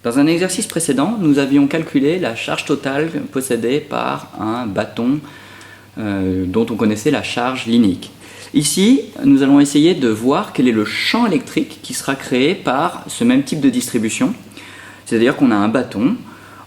Dans un exercice précédent, nous avions calculé la charge totale possédée par un bâton dont on connaissait la charge linéique. Ici, nous allons essayer de voir quel est le champ électrique qui sera créé par ce même type de distribution. C'est-à-dire qu'on a un bâton,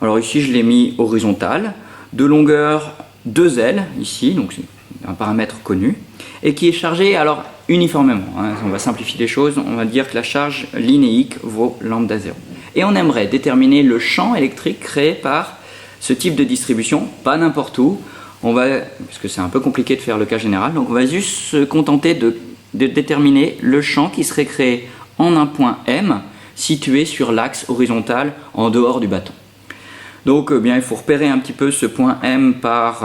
alors ici je l'ai mis horizontal, de longueur 2L, ici, donc c'est un paramètre connu, et qui est chargé alors uniformément. On va simplifier les choses, on va dire que la charge linéique vaut lambda 0. Et on aimerait déterminer le champ électrique créé par ce type de distribution, pas n'importe où, parce que c'est un peu compliqué de faire le cas général, donc on va juste se contenter de déterminer le champ qui serait créé en un point M, situé sur l'axe horizontal en dehors du bâton. Donc il faut repérer un petit peu ce point M par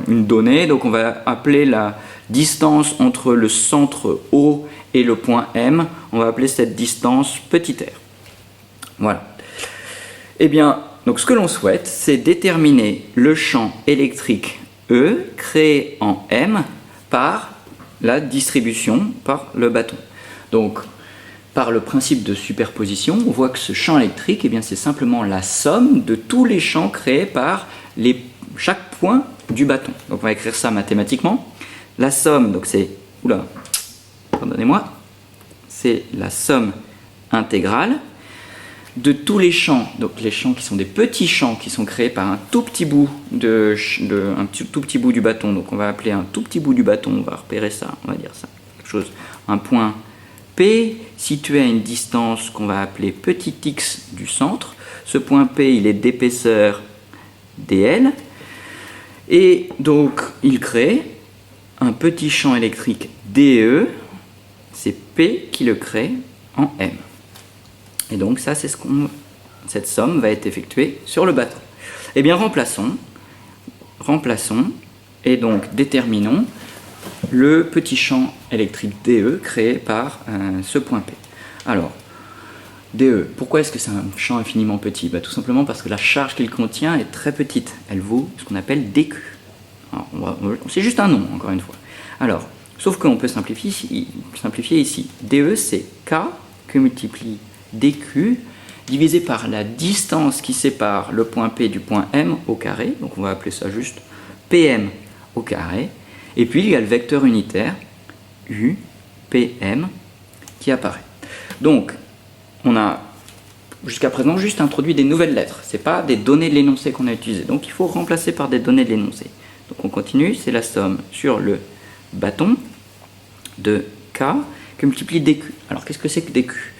une donnée, donc on va appeler la distance entre le centre O et le point M, on va appeler cette distance petit r. Voilà. Donc ce que l'on souhaite, c'est déterminer le champ électrique E créé en M par la distribution par le bâton. Donc, par le principe de superposition, on voit que ce champ électrique, c'est simplement la somme de tous les champs créés par chaque point du bâton. Donc on va écrire ça mathématiquement. La somme, donc c'est, pardonnez-moi, c'est la somme intégrale de tous les champs, donc les champs qui sont des petits champs qui sont créés par un tout petit bout tout petit bout du bâton. Donc on va appeler un tout petit bout du bâton, on va repérer ça, on va dire ça, quelque chose, un point P situé à une distance qu'on va appeler petit x du centre. Ce point P, il est d'épaisseur dl, et donc il crée un petit champ électrique DE, c'est P qui le crée en M. Et donc ça, c'est cette somme va être effectuée sur le bâton. Remplaçons et donc déterminons le petit champ électrique DE créé par ce point P. Alors, DE, pourquoi est-ce que c'est un champ infiniment petit? Tout simplement parce que la charge qu'il contient est très petite. Elle vaut ce qu'on appelle dQ. C'est juste un nom, encore une fois. Alors, sauf qu'on peut simplifier ici. DE, c'est K que multiplie dQ divisé par la distance qui sépare le point P du point M au carré. Donc on va appeler ça juste PM au carré. Et puis il y a le vecteur unitaire UPM qui apparaît. Donc on a jusqu'à présent juste introduit des nouvelles lettres. Ce n'est pas des données de l'énoncé qu'on a utilisées. Donc il faut remplacer par des données de l'énoncé. Donc on continue, c'est la somme sur le bâton de K que multiplie dQ. Alors qu'est-ce que c'est que dQ?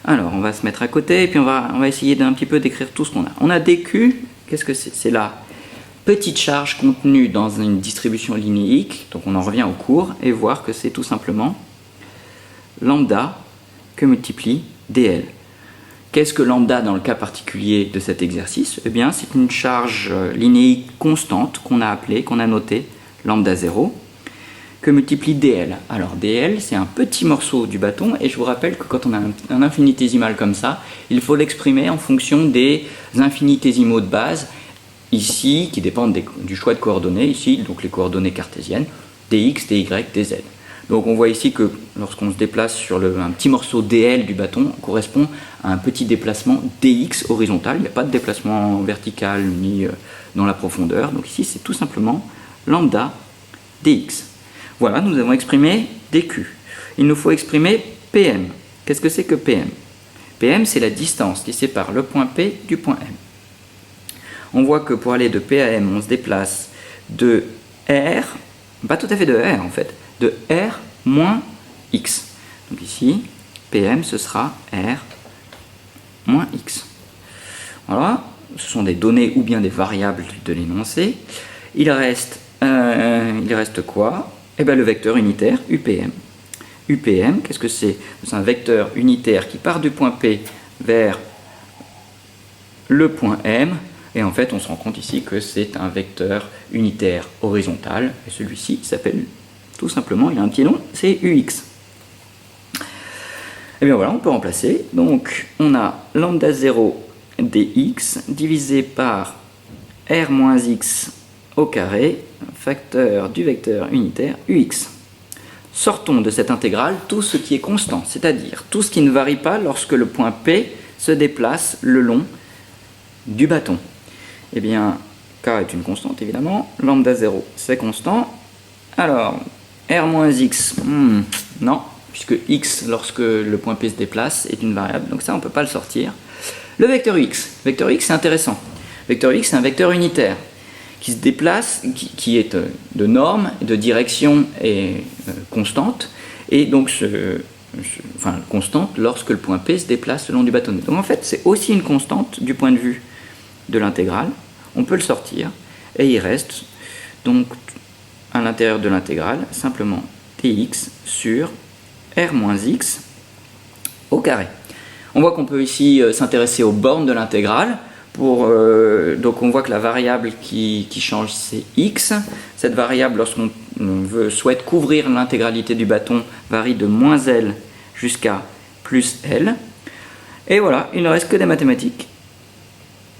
Alors on va se mettre à côté et puis on va essayer d'un petit peu d'écrire tout ce qu'on a. On a dQ, qu'est-ce que c'est? C'est la petite charge contenue dans une distribution linéique, donc on en revient au cours et voir que c'est tout simplement lambda que multiplie dl. Qu'est-ce que lambda dans le cas particulier de cet exercice? C'est une charge linéique constante qu'on a notée lambda 0, que multiplie dl. Alors dl, c'est un petit morceau du bâton, et je vous rappelle que quand on a un infinitésimal comme ça, il faut l'exprimer en fonction des infinitésimaux de base, ici, qui dépendent du choix de coordonnées, ici, donc les coordonnées cartésiennes, dx, dy, dz. Donc on voit ici que lorsqu'on se déplace sur un petit morceau dl du bâton, on correspond à un petit déplacement dx horizontal, il n'y a pas de déplacement vertical ni dans la profondeur, donc ici c'est tout simplement lambda dx. Voilà, nous avons exprimé dQ. Il nous faut exprimer PM. Qu'est-ce que c'est que PM? PM, c'est la distance qui sépare le point P du point M. On voit que pour aller de P à M, on se déplace de R, pas tout à fait de R en fait, de R moins X. Donc ici, PM, ce sera R moins X. Voilà, ce sont des données ou bien des variables de l'énoncé. Il reste quoi? Le vecteur unitaire UPM. UPM, qu'est-ce que c'est? C'est un vecteur unitaire qui part du point P vers le point M, et en fait on se rend compte ici que c'est un vecteur unitaire horizontal, et celui-ci s'appelle tout simplement, il a un petit nom, c'est UX. Et bien voilà, on peut remplacer, donc on a lambda 0 dx divisé par r moins x au carré, facteur du vecteur unitaire UX. Sortons de cette intégrale tout ce qui est constant, c'est-à-dire tout ce qui ne varie pas lorsque le point P se déplace le long du bâton. Eh bien, K est une constante évidemment, lambda 0 c'est constant. Alors, R-X, non, puisque X lorsque le point P se déplace est une variable, donc ça on ne peut pas le sortir. Le vecteur X c'est intéressant. Vecteur X c'est un vecteur unitaire qui se déplace, qui est de norme, de direction et constante, et donc constante lorsque le point P se déplace le long du bâtonnet. Donc en fait c'est aussi une constante du point de vue de l'intégrale, on peut le sortir, et il reste donc à l'intérieur de l'intégrale simplement dx sur r-x au carré. On voit qu'on peut ici s'intéresser aux bornes de l'intégrale. Donc on voit que la variable qui change c'est x. Cette variable, lorsqu'on souhaite couvrir l'intégralité du bâton, varie de moins L jusqu'à plus L. Et voilà, il ne reste que des mathématiques.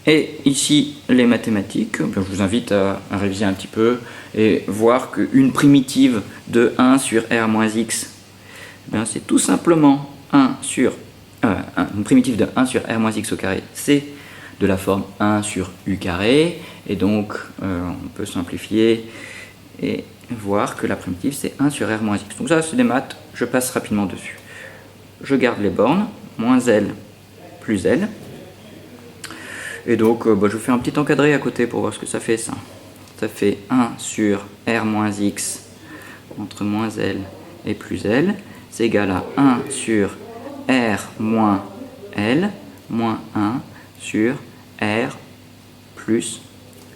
Et ici, les mathématiques, je vous invite à réviser un petit peu et voir qu'une primitive de 1 sur r-x, c'est tout simplement une primitive de 1 sur r-x au carré, c'est de la forme 1 sur u carré, et donc on peut simplifier et voir que la primitive c'est 1 sur r-x. Donc ça c'est des maths, je passe rapidement dessus. Je garde les bornes, moins L plus L. Et donc je fais un petit encadré à côté pour voir ce que ça fait ça. Ça fait 1 sur r-x entre moins L et plus L. C'est égal à 1 sur r moins L moins 1 sur r plus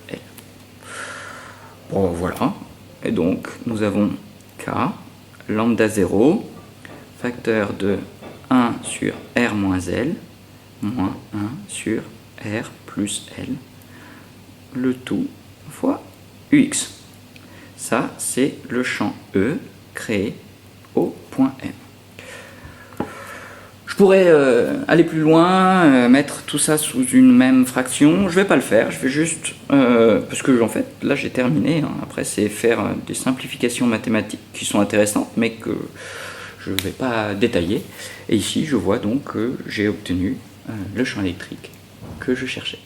L. Bon voilà. Et donc nous avons K, lambda 0, facteur de 1 sur r moins L moins 1 sur R plus L, le tout fois UX. Ça, c'est le champ E créé au point M. Je pourrais aller plus loin, mettre tout ça sous une même fraction. Je ne vais pas le faire, je vais juste, parce que en fait, là j'ai terminé. Après, c'est faire des simplifications mathématiques qui sont intéressantes, mais que je ne vais pas détailler. Et ici, je vois donc que j'ai obtenu le champ électrique que je cherchais.